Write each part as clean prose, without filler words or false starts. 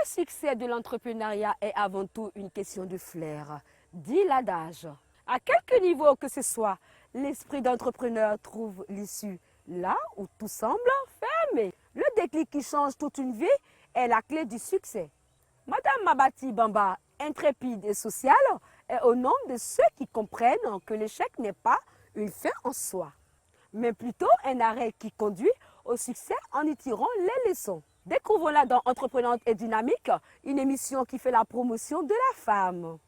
succès de l'entrepreneuriat est avant tout une question de flair, dit l'adage. À quelque niveau que ce soit, l'esprit d'entrepreneur trouve l'issue là où tout semble fermé. Le déclic qui change toute une vie est la clé du succès. Madame Mabati Bamba, intrépide et sociale, est au nombre de ceux qui comprennent que l'échec n'est pas une fin en soi, mais plutôt un arrêt qui conduit au succès en y tirant les leçons. Découvrons-la dans Entreprenante et Dynamique, une émission qui fait la promotion de la femme.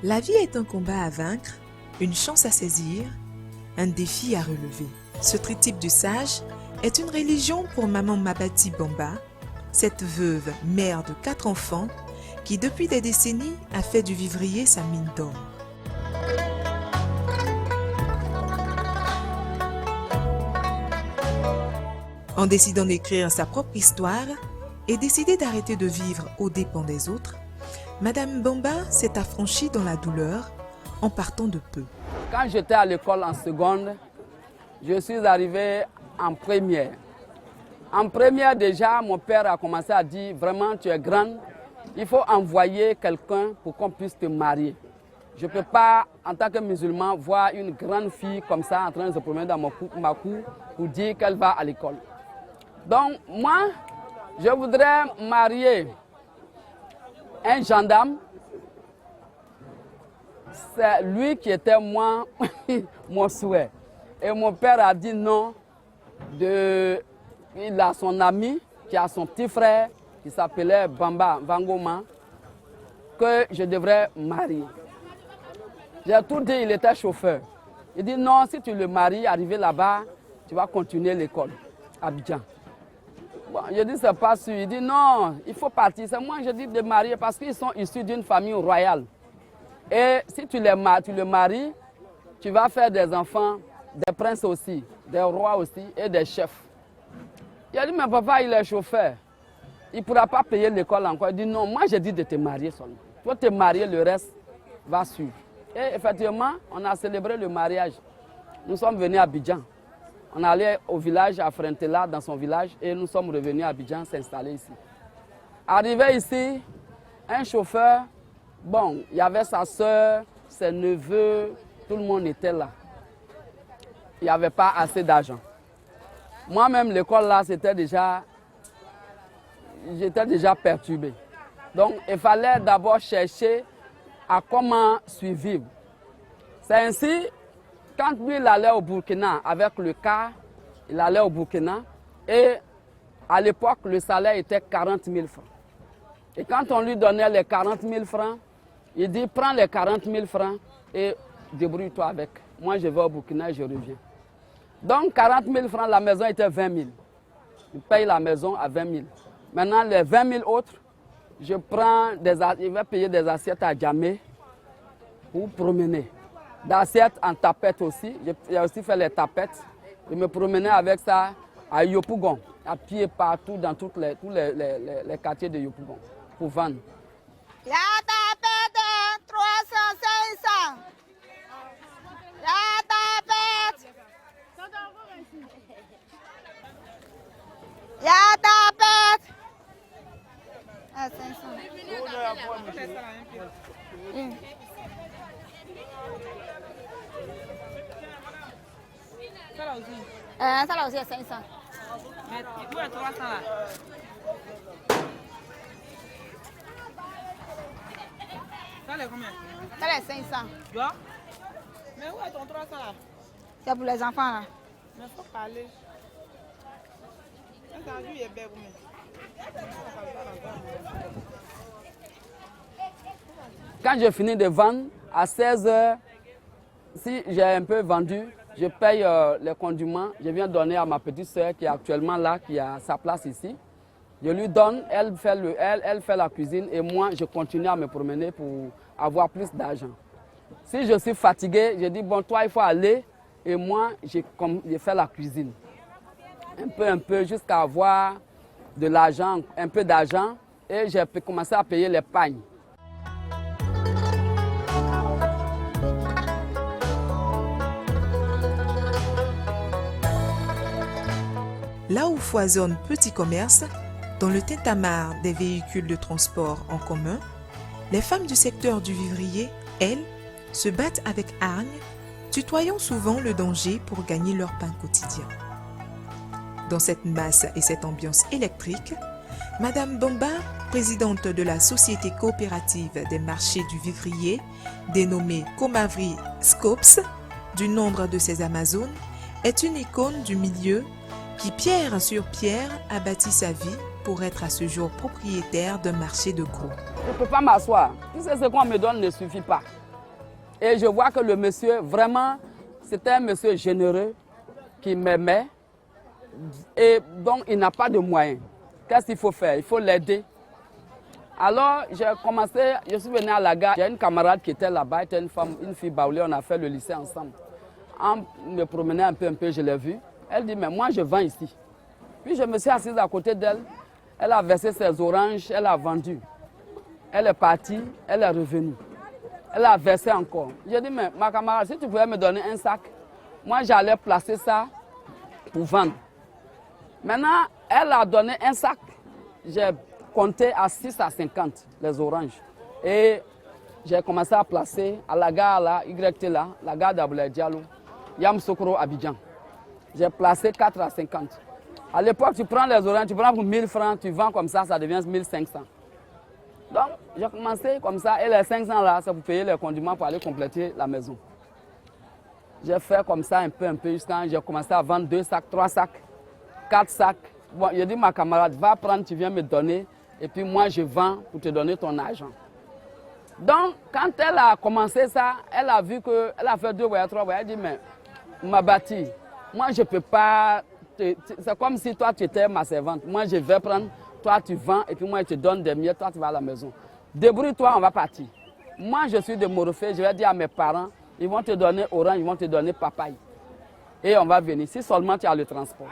La vie est un combat à vaincre, une chance à saisir, un défi à relever. Ce tritype du sage est une religion pour maman Mabati Bamba, cette veuve, mère de 4 enfants, qui depuis des décennies a fait du vivrier sa mine d'or. En décidant d'écrire sa propre histoire et décider d'arrêter de vivre aux dépens des autres, Madame Bamba s'est affranchie dans la douleur en partant de peu. Quand j'étais à l'école en seconde, je suis arrivé en première. En première déjà, mon père a commencé à dire, vraiment tu es grande, il faut envoyer quelqu'un pour qu'on puisse te marier. Je ne peux pas, en tant que musulman, voir une grande fille comme ça en train de se promener dans ma cour pour dire qu'elle va à l'école. Donc moi, je voudrais marier un gendarme. C'est lui qui était moi, mon souhait. Et mon père a dit non. Il a son ami qui a son petit frère qui s'appelait Bamba Vangoma, que je devrais marier. J'ai tout dit, il était chauffeur. Il dit non, si tu le maries, arrivé là-bas, tu vas continuer l'école à Abidjan. Bon, je dis c'est pas sûr. Il dit non, il faut partir. C'est moi je dis de marier parce qu'ils sont issus d'une famille royale. Et si tu le maries, tu vas faire des enfants, des princes aussi, des rois aussi et des chefs. Il a dit mais papa il est chauffeur. Il ne pourra pas payer l'école encore. Il dit non, moi j'ai dit de te marier seulement. Il faut te marier, le reste va suivre. Et effectivement, on a célébré le mariage. Nous sommes venus à Abidjan. On allait au village, à Frentela, dans son village, et nous sommes revenus à Abidjan s'installer ici. Arrivé ici, un chauffeur, bon, il y avait sa soeur, ses neveux, tout le monde était là. Il n'y avait pas assez d'argent. Moi-même, l'école là, j'étais déjà perturbé. Donc, il fallait d'abord chercher à comment survivre. C'est ainsi. Quand lui, il allait au Burkina avec le car, il allait au Burkina et à l'époque, le salaire était 40 000 francs. Et quand on lui donnait les 40 000 francs, il dit prends les 40 000 francs et débrouille-toi avec. Moi, je vais au Burkina et je reviens. Donc, 40 000 francs, la maison était 20 000. Il paye la maison à 20 000. Maintenant, les 20 000 autres, je vais payer des assiettes à Djamé pour promener. D'assiettes en tapette aussi. J'ai aussi fait les tapettes. Je me promenais avec ça à Yopougon, à pied partout dans tous les quartiers de Yopougon pour vendre. La tapette 300, 500. La tapette. La tapette. Ah, 500. Ça là aussi. Ça là aussi est 500. Mais où est 300 là? Ça là combien? Ça là est 500. Mais où est ton 300 là? C'est pour les enfants là. Mais faut parler. Il est belle combien? Quand j'ai fini de vendre, à 16 h, si j'ai un peu vendu, je paye les condiments. Je viens donner à ma petite soeur qui est actuellement là, qui a sa place ici. Je lui donne, elle fait la cuisine et moi, je continue à me promener pour avoir plus d'argent. Si je suis fatigué, je dis, bon, toi, il faut aller. Et moi, je fais la cuisine. Un peu, jusqu'à avoir de l'argent, un peu d'argent. Et j'ai commencé à payer les pagnes. Là où foisonne petit commerce, dans le tintamarre des véhicules de transport en commun, les femmes du secteur du vivrier, elles, se battent avec hargne, tutoyant souvent le danger pour gagner leur pain quotidien. Dans cette masse et cette ambiance électrique, Madame Bomba, présidente de la Société coopérative des marchés du vivrier, dénommée Comavri Scopes, du nombre de ses Amazones, est une icône du milieu qui, pierre sur pierre, a bâti sa vie pour être à ce jour propriétaire d'un marché de gros. Je ne peux pas m'asseoir. Tout ce qu'on me donne ne suffit pas. Et je vois que le monsieur, vraiment, c'était un monsieur généreux qui m'aimait. Et donc, il n'a pas de moyens. Qu'est-ce qu'il faut faire? Il faut l'aider. Alors, j'ai commencé, je suis venu à la gare. J'ai une camarade qui était là-bas, était une fille baoulée, on a fait le lycée ensemble. En me promenant un peu, je l'ai vue. Elle dit, mais moi, je vends ici. Puis, je me suis assise à côté d'elle. Elle a versé ses oranges, elle a vendu. Elle est partie, elle est revenue. Elle a versé encore. J'ai dit, mais ma camarade, si tu pouvais me donner un sac, moi, j'allais placer ça pour vendre. Maintenant, elle a donné un sac. J'ai compté à 6 à 50 les oranges. Et j'ai commencé à placer à la gare là, YT là, la gare d'Abdoulaye Diallo, Yamoussoukro, Abidjan. J'ai placé 4 à 50. À l'époque, tu prends les oranges, tu prends pour 1000 francs, tu vends comme ça devient 1500. Donc, j'ai commencé comme ça, et les 500 là, c'est pour payer les condiments pour aller compléter la maison. J'ai fait comme ça un peu, jusqu'à j'ai commencé à vendre 2 sacs, 3 sacs, 4 sacs. Bon, j'ai dit, ma camarade, va prendre, tu viens me donner, et puis moi, je vends pour te donner ton argent. Donc, quand elle a commencé ça, elle a vu qu'elle a fait 2 voyages, 3 voyages, elle a dit, mais m'a bâti, moi, je ne peux pas, c'est comme si toi, tu étais ma servante. Moi, je vais prendre, toi, tu vends, et puis moi, je te donne des miettes, toi, tu vas à la maison. Débrouille-toi, on va partir. Moi, je suis de Morofé, je vais dire à mes parents, ils vont te donner orange, ils vont te donner papaye. Et on va venir, si seulement tu as le transport.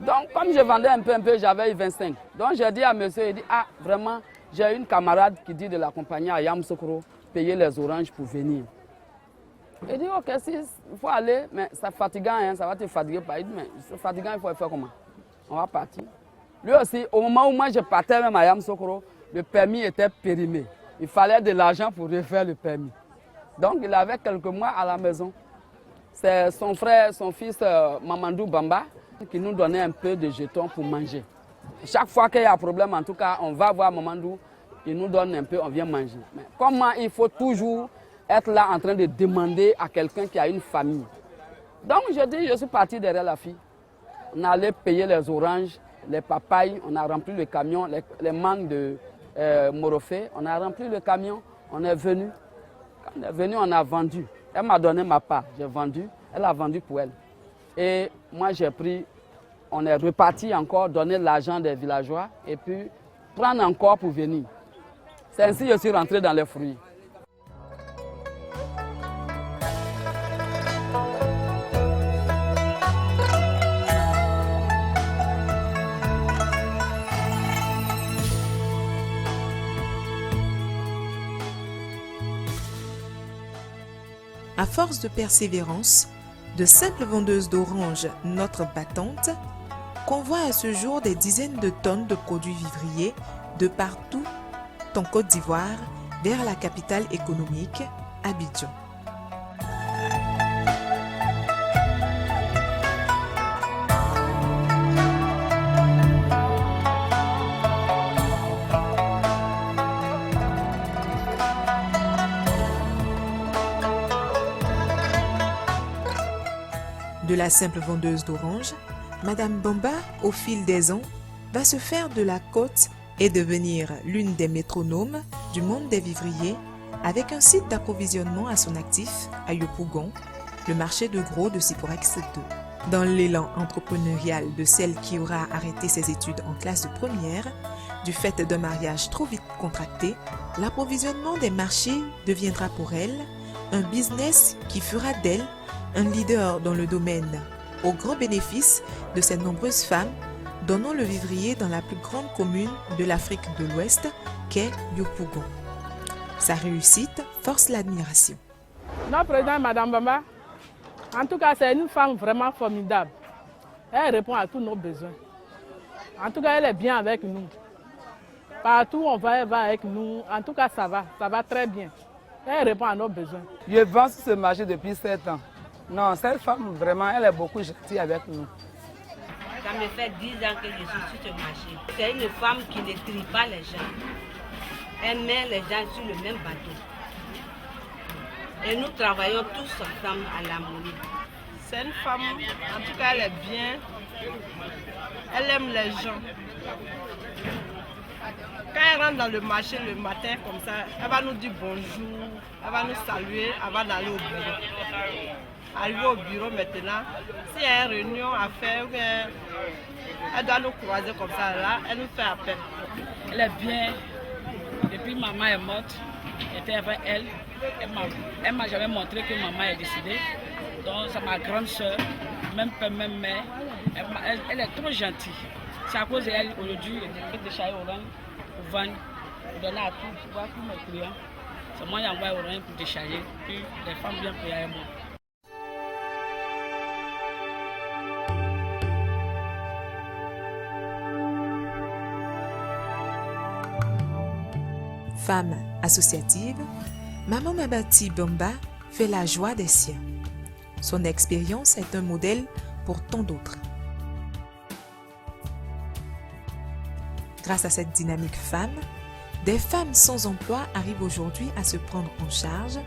Donc, comme je vendais un peu, j'avais 25. Donc, j'ai dit à monsieur, il dit, ah, vraiment, j'ai une camarade qui dit de l'accompagner à Yamoussoukro, payer les oranges pour venir. Il dit, ok, il faut aller, mais c'est fatigant, hein, ça va te fatiguer. Il dit, mais c'est fatigant, il faut faire comment? On va partir. Lui aussi, au moment où moi je partais même à Yamoussoukro, le permis était périmé. Il fallait de l'argent pour refaire le permis. Donc, il avait quelques mois à la maison. C'est son frère, son fils Mamadou Bamba, qui nous donnait un peu de jetons pour manger. Chaque fois qu'il y a un problème, en tout cas, on va voir Mamadou, il nous donne un peu, on vient manger. Mais comment il faut toujours être là en train de demander à quelqu'un qui a une famille? Donc je dis, je suis parti derrière la fille. On allait payer les oranges, les papayes, on a rempli le camion, les mangues de Morofé, on a rempli le camion, on est venu. Quand on est venu, on a vendu. Elle m'a donné ma part, j'ai vendu, elle a vendu pour elle. Et moi j'ai pris, on est reparti encore, donner l'argent des villageois et puis prendre encore pour venir. C'est ainsi que je suis rentré dans les fruits. À force de persévérance, de simples vendeuses d'oranges, notre battante, convoient à ce jour des dizaines de tonnes de produits vivriers de partout en Côte d'Ivoire vers la capitale économique, Abidjan. De la simple vendeuse d'oranges, Madame Bomba, au fil des ans, va se faire de la côte et devenir l'une des métronomes du monde des vivriers, avec un site d'approvisionnement à son actif à Yopougon, le marché de gros de Siporex 2. Dans l'élan entrepreneurial de celle qui aura arrêté ses études en classe de première, du fait d'un mariage trop vite contracté, l'approvisionnement des marchés deviendra pour elle un business qui fera d'elle un leader dans le domaine, au grand bénéfice de ces nombreuses femmes donnant le vivrier dans la plus grande commune de l'Afrique de l'Ouest qu'est Yopougon. Sa réussite force l'admiration. Notre présidente, Madame Bamba, en tout cas, c'est une femme vraiment formidable. Elle répond à tous nos besoins. En tout cas, elle est bien avec nous. Partout où on va, elle va avec nous. En tout cas, ça va très bien. Elle répond à nos besoins. Je vends sur ce marché depuis 7 ans. Non, cette femme, vraiment, elle est beaucoup gentille avec nous. Ça me fait 10 ans que je suis sur ce marché. C'est une femme qui ne trie pas les gens. Elle met les gens sur le même bateau. Et nous travaillons tous ensemble à l'harmonie. C'est une femme, en tout cas elle est bien. Elle aime les gens. Quand elle rentre dans le marché le matin comme ça, elle va nous dire bonjour, elle va nous saluer avant d'aller au bureau. Arrivé au bureau maintenant, s'il y a une réunion à faire, elle doit nous croiser comme ça, là, elle nous fait appel. Elle est bien. Depuis maman est morte, j'étais avec elle. Elle m'a jamais montré que maman est décédée. Donc c'est ma grande soeur, même père, même mère. Elle est trop gentille. C'est à cause d'elle aujourd'hui, je vais décharger au rang, au vendre, pour donner à tous mes clients. C'est moi qui envoie au rang pour décharger, puis les femmes viennent payer avec moi. Femme associative, Maman Mabati Bamba fait la joie des siens. Son expérience est un modèle pour tant d'autres. Grâce à cette dynamique femme, des femmes sans emploi arrivent aujourd'hui à se prendre en charge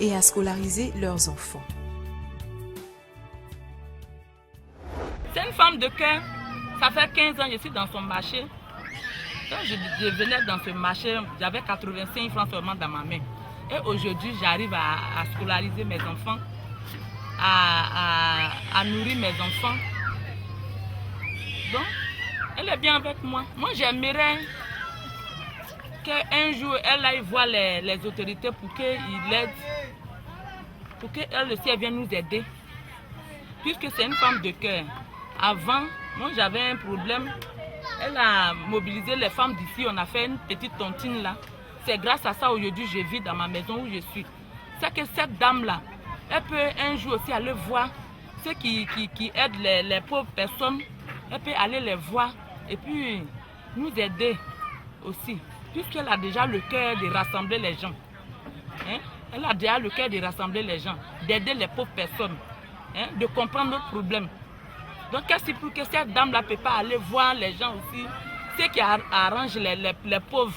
et à scolariser leurs enfants. C'est une femme de cœur. Ça fait 15 ans que je suis dans son marché. Quand je venais dans ce marché, j'avais 85 francs seulement dans ma main. Et aujourd'hui, j'arrive à scolariser mes enfants, à nourrir mes enfants. Donc, elle est bien avec moi. Moi, j'aimerais qu'un jour, elle aille voir les autorités pour qu'ils l'aident, pour qu'elle aussi vienne nous aider. Puisque c'est une femme de cœur. Avant, moi, j'avais un problème. Elle a mobilisé les femmes d'ici, on a fait une petite tontine là. C'est grâce à ça aujourd'hui je vis dans ma maison où je suis. C'est que cette dame-là, elle peut un jour aussi aller voir ceux qui aident les pauvres personnes. Elle peut aller les voir et puis nous aider aussi. Puisqu'elle a déjà le cœur de rassembler les gens. Hein? Elle a déjà le cœur de rassembler les gens, d'aider les pauvres personnes, hein? De comprendre nos problèmes. Donc, qu'est-ce pour que cette dame-là ne peut pas aller voir les gens aussi, ceux qui arrangent les pauvres,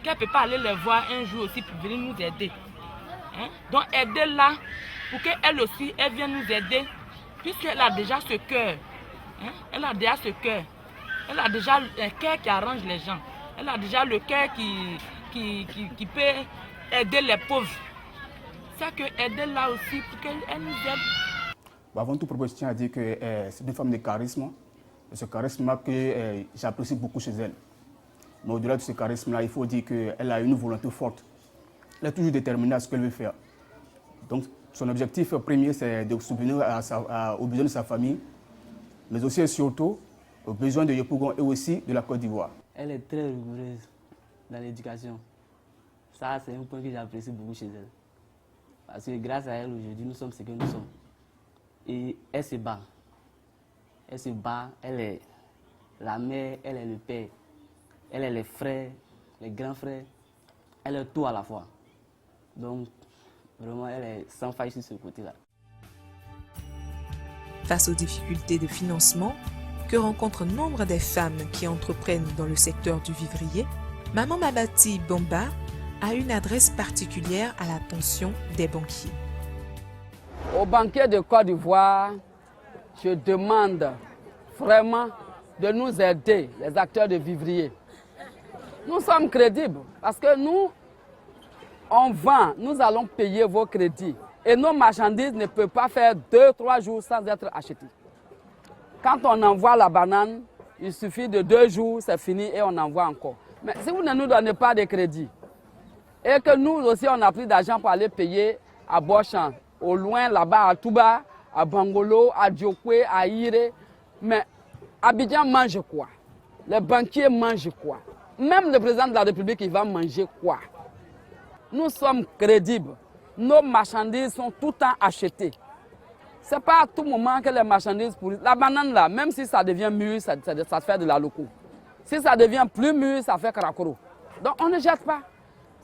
qu'elle ne peut pas aller les voir un jour aussi pour venir nous aider. Hein? Donc, aidez-la pour qu'elle aussi, elle vienne nous aider, puisqu'elle a déjà ce cœur. Hein? Elle a déjà ce cœur. Elle a déjà un cœur qui arrange les gens. Elle a déjà le cœur qui peut aider les pauvres. C'est que aidez-la aussi pour qu'elle nous aide. Avant tout, je tiens à dire que c'est une femme de charisme. Et ce charisme que j'apprécie beaucoup chez elle. Mais au-delà de ce charisme-là, il faut dire qu'elle a une volonté forte. Elle est toujours déterminée à ce qu'elle veut faire. Donc, son objectif premier, c'est de subvenir aux besoins de sa famille, mais aussi et surtout aux besoins de Yopougon et aussi de la Côte d'Ivoire. Elle est très rigoureuse dans l'éducation. Ça, c'est un point que j'apprécie beaucoup chez elle. Parce que grâce à elle, aujourd'hui, nous sommes ce que nous sommes. Et elle se bat. Elle se bat, elle est la mère, elle est le père. Elle est les frères, les grands frères. Elle est tout à la fois. Donc, vraiment, elle est sans faille sur ce côté-là. Face aux difficultés de financement que rencontrent nombre des femmes qui entreprennent dans le secteur du vivrier, Maman Mabati Bamba a une adresse particulière à l'attention des banquiers. Aux banquiers de Côte d'Ivoire, je demande vraiment de nous aider, les acteurs de vivrier. Nous sommes crédibles parce que nous, on vend, nous allons payer vos crédits. Et nos marchandises ne peuvent pas faire 2-3 jours sans être achetées. Quand on envoie la banane, il suffit de 2 jours, c'est fini et on envoie encore. Mais si vous ne nous donnez pas de crédit, et que nous aussi on a pris d'argent pour aller payer à Bochan, au loin là-bas à Touba, à Bangolo, à Diokwe, à Ire, mais Abidjan mange quoi? Les banquiers mangent quoi? Même le président de la République, il va manger quoi? Nous sommes crédibles. Nos marchandises sont tout le temps achetées. Ce n'est pas à tout moment que les marchandises pourrissent. La banane là, même si ça devient mûr, ça fait de la loco. Si ça devient plus mûr, ça fait cracoro. Donc on ne jette pas.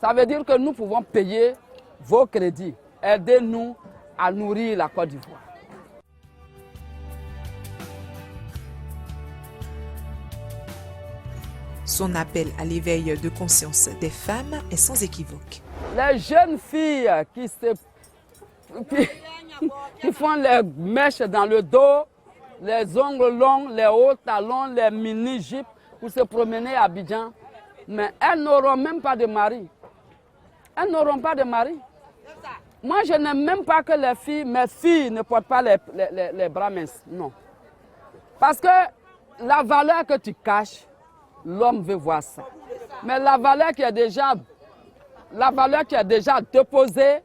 Ça veut dire que nous pouvons payer vos crédits. Aidez-nous à nourrir la Côte d'Ivoire. Son appel à l'éveil de conscience des femmes est sans équivoque. Les jeunes filles qui font les mèches dans le dos, les ongles longs, les hauts talons, les mini-jupes pour se promener à Abidjan, mais elles n'auront même pas de mari. Elles n'auront pas de mari. Moi, je n'aime même pas que mes filles ne portent pas les bras minces. Non. Parce que la valeur que tu caches, l'homme veut voir ça. Mais la valeur qui est déjà déposée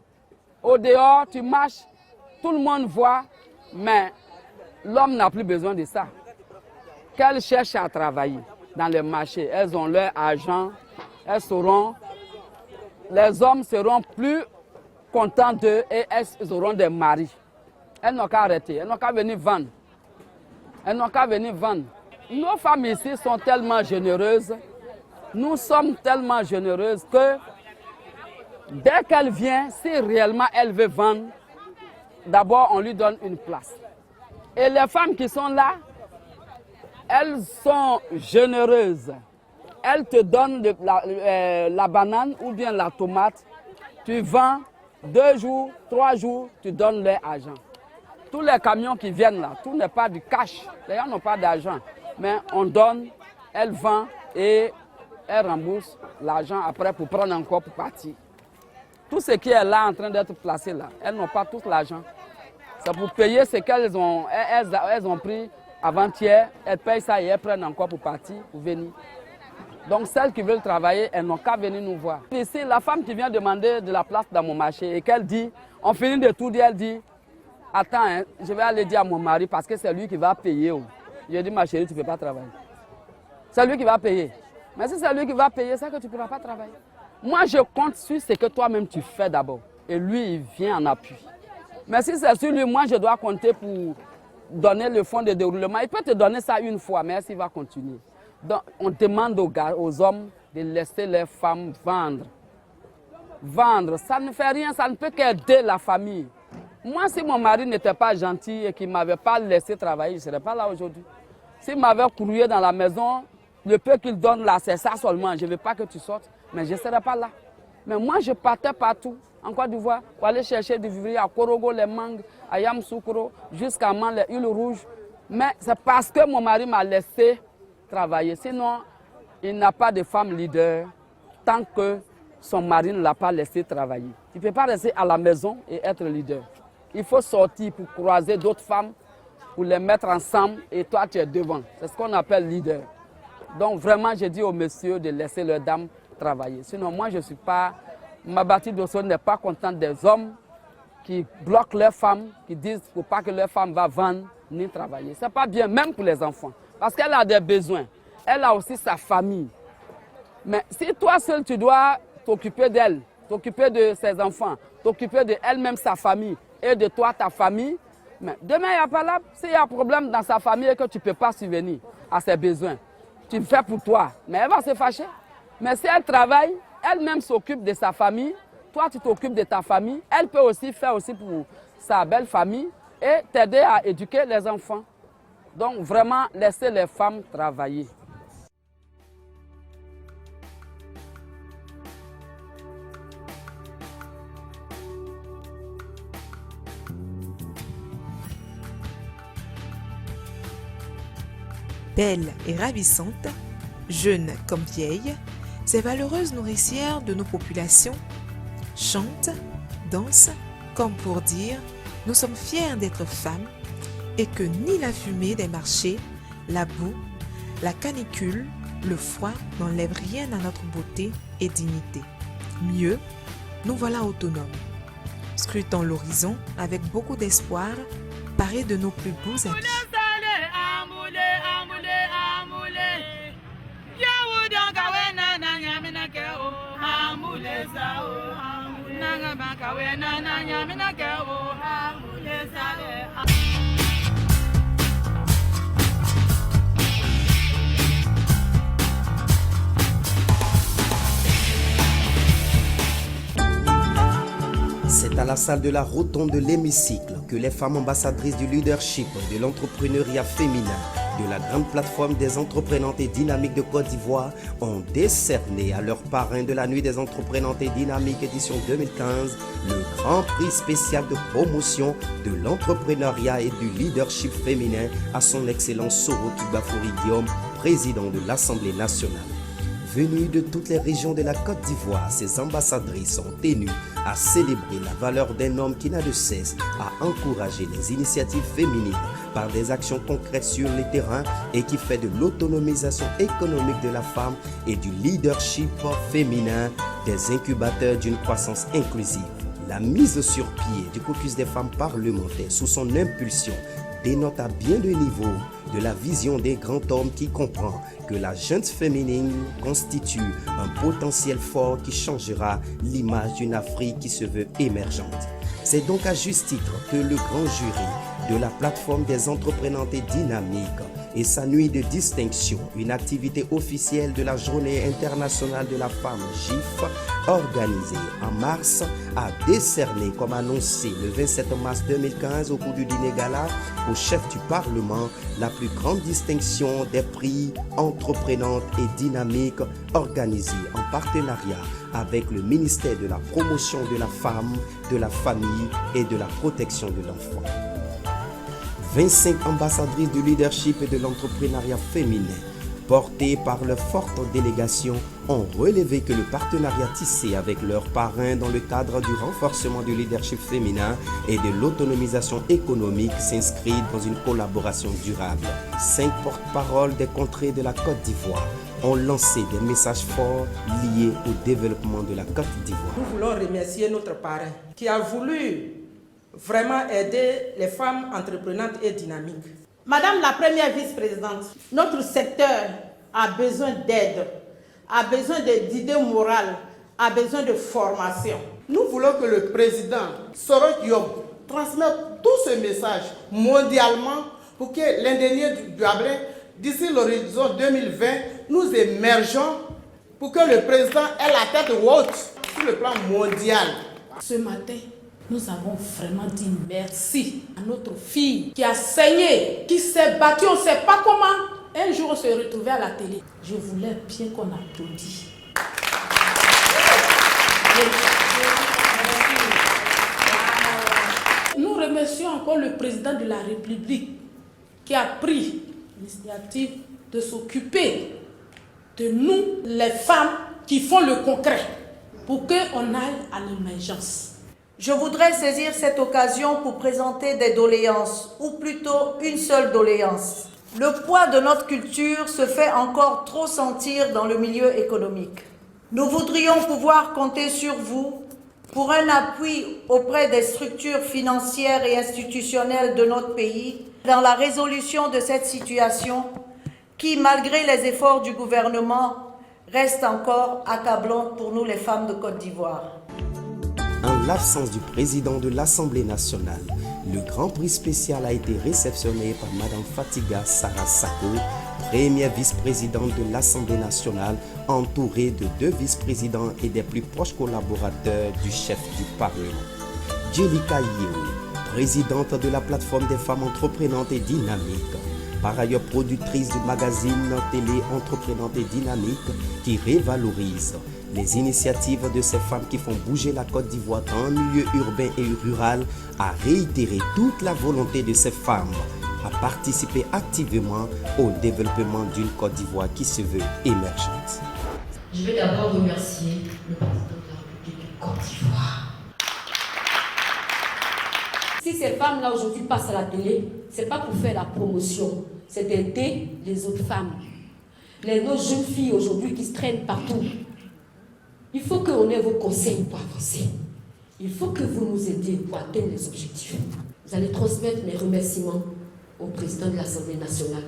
au dehors, tu marches, tout le monde voit, mais l'homme n'a plus besoin de ça. Qu'elles cherchent à travailler dans le marché, elles ont leur argent, elles sauront, les hommes seront plus contents d'eux et elles auront des maris. Elles n'ont qu'à arrêter, elles n'ont qu'à venir vendre. Elles n'ont qu'à venir vendre. Nos femmes ici sont tellement généreuses, nous sommes tellement généreuses que dès qu'elle vient, si réellement elle veut vendre, d'abord on lui donne une place. Et les femmes qui sont là, elles sont généreuses. Elles te donnent la banane ou bien la tomate, tu vends 2 jours, 3 jours, tu donnes leur argent. Tous les camions qui viennent là, tout n'est pas du cash, les gens n'ont pas d'argent. Mais on donne, elles vendent et elles remboursent l'argent après pour prendre encore pour partir. Tout ce qui est là en train d'être placé là, elles n'ont pas tout l'argent. C'est pour payer ce qu'elles ont, elles ont pris avant-hier, elles payent ça et elles prennent encore pour partir, pour venir. Donc celles qui veulent travailler, elles n'ont qu'à venir nous voir. Ici, la femme qui vient demander de la place dans mon marché et qu'elle dit, on finit de tout dire, elle dit, attends, hein, je vais aller dire à mon mari parce que c'est lui qui va payer. Oh. Je dis, ma chérie, tu ne peux pas travailler. C'est lui qui va payer. Mais si c'est lui qui va payer, c'est que tu ne pourras pas travailler. Moi, je compte sur ce que toi-même tu fais d'abord. Et lui, il vient en appui. Mais si c'est sur lui, moi, je dois compter pour donner le fonds de déroulement. Il peut te donner ça une fois, mais il va continuer. Donc, on demande aux hommes de laisser les femmes vendre. Vendre, ça ne fait rien, ça ne peut qu'aider la famille. Moi, si mon mari n'était pas gentil et qu'il ne m'avait pas laissé travailler, je ne serais pas là aujourd'hui. S'il m'avait couru dans la maison, le peu qu'il donne là, c'est ça seulement. Je ne veux pas que tu sortes, mais je ne serais pas là. Mais moi, je partais partout, en Côte d'Ivoire, pour aller chercher du vivrier à Korogo, les mangues, à Yamsoukro, jusqu'à Man, les huiles rouges. Mais c'est parce que mon mari m'a laissé travailler. Sinon, il n'a pas de femme leader tant que son mari ne l'a pas laissé travailler. Tu ne peux pas rester à la maison et être leader. Il faut sortir pour croiser d'autres femmes, pour les mettre ensemble et toi tu es devant. C'est ce qu'on appelle leader. Donc vraiment, je dis aux messieurs de laisser leurs dames travailler. Sinon, moi je ne suis pas... Mabati Dosso n'est pas contente des hommes qui bloquent leurs femmes, qui disent qu'il ne faut pas que leurs femmes vont vendre ni travailler. Ce n'est pas bien, même pour les enfants. Parce qu'elle a des besoins. Elle a aussi sa famille. Mais si toi seul tu dois t'occuper d'elle, t'occuper de ses enfants, t'occuper d'elle-même, sa famille, et de toi, ta famille, mais demain, il n'y a pas là. S'il y a un problème dans sa famille et que tu ne peux pas subvenir à ses besoins, tu le fais pour toi, mais elle va se fâcher. Mais si elle travaille, elle-même s'occupe de sa famille, toi, tu t'occupes de ta famille, elle peut aussi faire aussi pour sa belle famille et t'aider à éduquer les enfants. Donc, vraiment, laissez les femmes travailler. Belle et ravissante, jeune comme vieille, ces valeureuses nourricières de nos populations chantent, dansent Comme pour dire, nous sommes fiers d'être femmes et que ni la fumée des marchés, la boue, la canicule, le froid n'enlèvent rien à notre beauté et dignité. Mieux, nous voilà autonomes, scrutant l'horizon avec beaucoup d'espoir, parés de nos plus beaux habits. C'est à la salle de la rotonde de l'hémicycle que les femmes ambassadrices du leadership, de l'entrepreneuriat féminin, de la grande plateforme des entreprenantes et dynamiques de Côte d'Ivoire ont décerné à leur parrain de la nuit des entreprenantes et dynamiques édition 2015 le grand prix spécial de promotion de l'entrepreneuriat et du leadership féminin à son excellence Soro Tubafouri Guillaume, président de l'Assemblée nationale. Venues de toutes les régions de la Côte d'Ivoire, ces ambassadrices sont tenues à célébrer la valeur d'un homme qui n'a de cesse à encourager les initiatives féminines par des actions concrètes sur le terrain et qui fait de l'autonomisation économique de la femme et du leadership féminin des incubateurs d'une croissance inclusive. La mise sur pied du caucus des femmes parlementaires sous son impulsion dénote à bien de niveaux de la vision des grands hommes qui comprend que la jeune féminine constitue un potentiel fort qui changera l'image d'une Afrique qui se veut émergente. C'est donc à juste titre que le grand jury de la plateforme des entreprenantes et dynamiques et sa nuit de distinction, une activité officielle de la Journée internationale de la femme GIF, organisée en mars, a décerné, comme annoncé le 27 mars 2015 au cours du dîner gala, au chef du Parlement, la plus grande distinction des prix entreprenantes et dynamiques organisée en partenariat avec le ministère de la Promotion de la Femme, de la Famille et de la Protection de l'Enfant. 25 ambassadrices du leadership et de l'entrepreneuriat féminin, portées par leur forte délégation, ont relevé que le partenariat tissé avec leurs parrains dans le cadre du renforcement du leadership féminin et de l'autonomisation économique s'inscrit dans une collaboration durable. 5 porte-paroles des contrées de la Côte d'Ivoire ont lancé des messages forts liés au développement de la Côte d'Ivoire. Nous voulons remercier notre parrain qui a voulu vraiment aider les femmes entreprenantes et dynamiques. Madame la première vice-présidente, notre secteur a besoin d'aide, a besoin d'idées morales, a besoin de formation. Nous voulons que le président Soro Guillaume transmette tous ces messages mondialement pour que l'indénié du Gablin, d'ici l'horizon 2020, nous émergeons pour que le président ait la tête haute sur le plan mondial. Ce matin, nous avons vraiment dit merci à notre fille qui a saigné, qui s'est battue, on ne sait pas comment. Un jour, on s'est retrouvé à la télé. Je voulais bien qu'on applaudisse. Nous remercions encore le président de la République qui a pris l'initiative de s'occuper de nous, les femmes qui font le concret, pour qu'on aille à l'émergence. Je voudrais saisir cette occasion pour présenter des doléances, ou plutôt une seule doléance. Le poids de notre culture se fait encore trop sentir dans le milieu économique. Nous voudrions pouvoir compter sur vous pour un appui auprès des structures financières et institutionnelles de notre pays dans la résolution de cette situation qui, malgré les efforts du gouvernement, reste encore accablante pour nous les femmes de Côte d'Ivoire. En l'absence du président de l'Assemblée nationale, le grand prix spécial a été réceptionné par Mme Fatiga Sarah Sako, première vice-présidente de l'Assemblée nationale, entourée de 2 vice-présidents et des plus proches collaborateurs du chef du Parlement. Jelika Yewe, présidente de la plateforme des femmes entreprenantes et dynamiques, par ailleurs productrice du magazine télé Entreprenante et Dynamique qui révalorise les initiatives de ces femmes qui font bouger la Côte d'Ivoire dans un milieu urbain et rural, a réitéré toute la volonté de ces femmes à participer activement au développement d'une Côte d'Ivoire qui se veut émergente. Je vais d'abord remercier le président de la République de Côte d'Ivoire Si ces femmes-là aujourd'hui passent à la télé, ce n'est pas pour faire la promotion, c'est d'aider les autres femmes. Nos jeunes filles aujourd'hui qui se traînent partout. Il faut qu'on ait vos conseils pour avancer. Il faut que vous nous aidiez pour atteindre les objectifs. Vous allez transmettre mes remerciements au président de l'Assemblée nationale,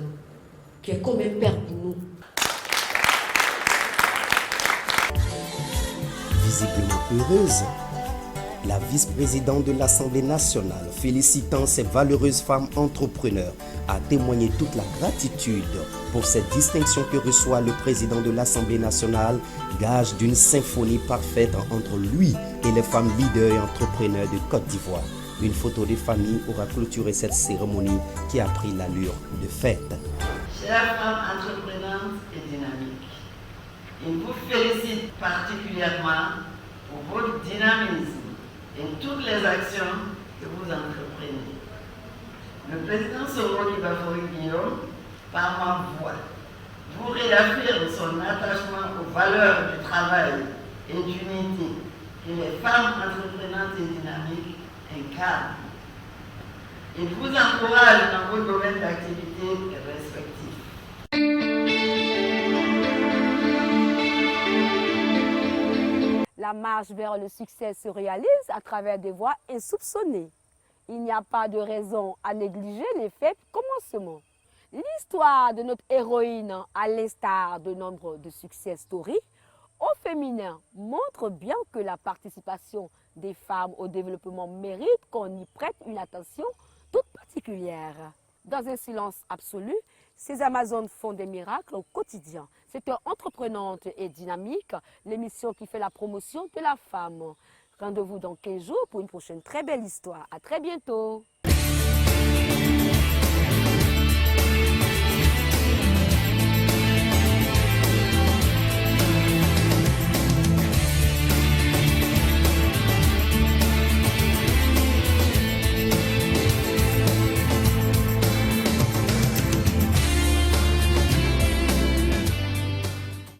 qui est comme un père pour nous. Visiblement heureuse, la vice-présidente de l'Assemblée nationale, félicitant ces valeureuses femmes entrepreneurs, a témoigné toute la gratitude pour cette distinction que reçoit le président de l'Assemblée nationale, gage d'une symphonie parfaite entre lui et les femmes leaders et entrepreneurs de Côte d'Ivoire. Une photo de famille aura clôturé cette cérémonie qui a pris l'allure de fête. Chères femmes entreprenantes et dynamiques, je vous félicite particulièrement pour votre dynamisme et toutes les actions que vous entreprenez. Le président Soro Guillaume, par ma voix, vous réaffirme son attachement aux valeurs du travail et d'unité que les femmes entreprenantes et dynamiques incarnent. Il vous encourage dans vos domaines d'activité respectifs. La marche vers le succès se réalise à travers des voies insoupçonnées. Il n'y a pas de raison à négliger les faits commencements. L'histoire de notre héroïne, à l'instar de nombre de success stories, au féminin montre bien que la participation des femmes au développement mérite qu'on y prête une attention toute particulière. Dans un silence absolu, ces Amazones font des miracles au quotidien. C'est entreprenante et dynamique, l'émission qui fait la promotion de la femme. Rendez-vous dans 15 jours pour une prochaine très belle histoire. À très bientôt.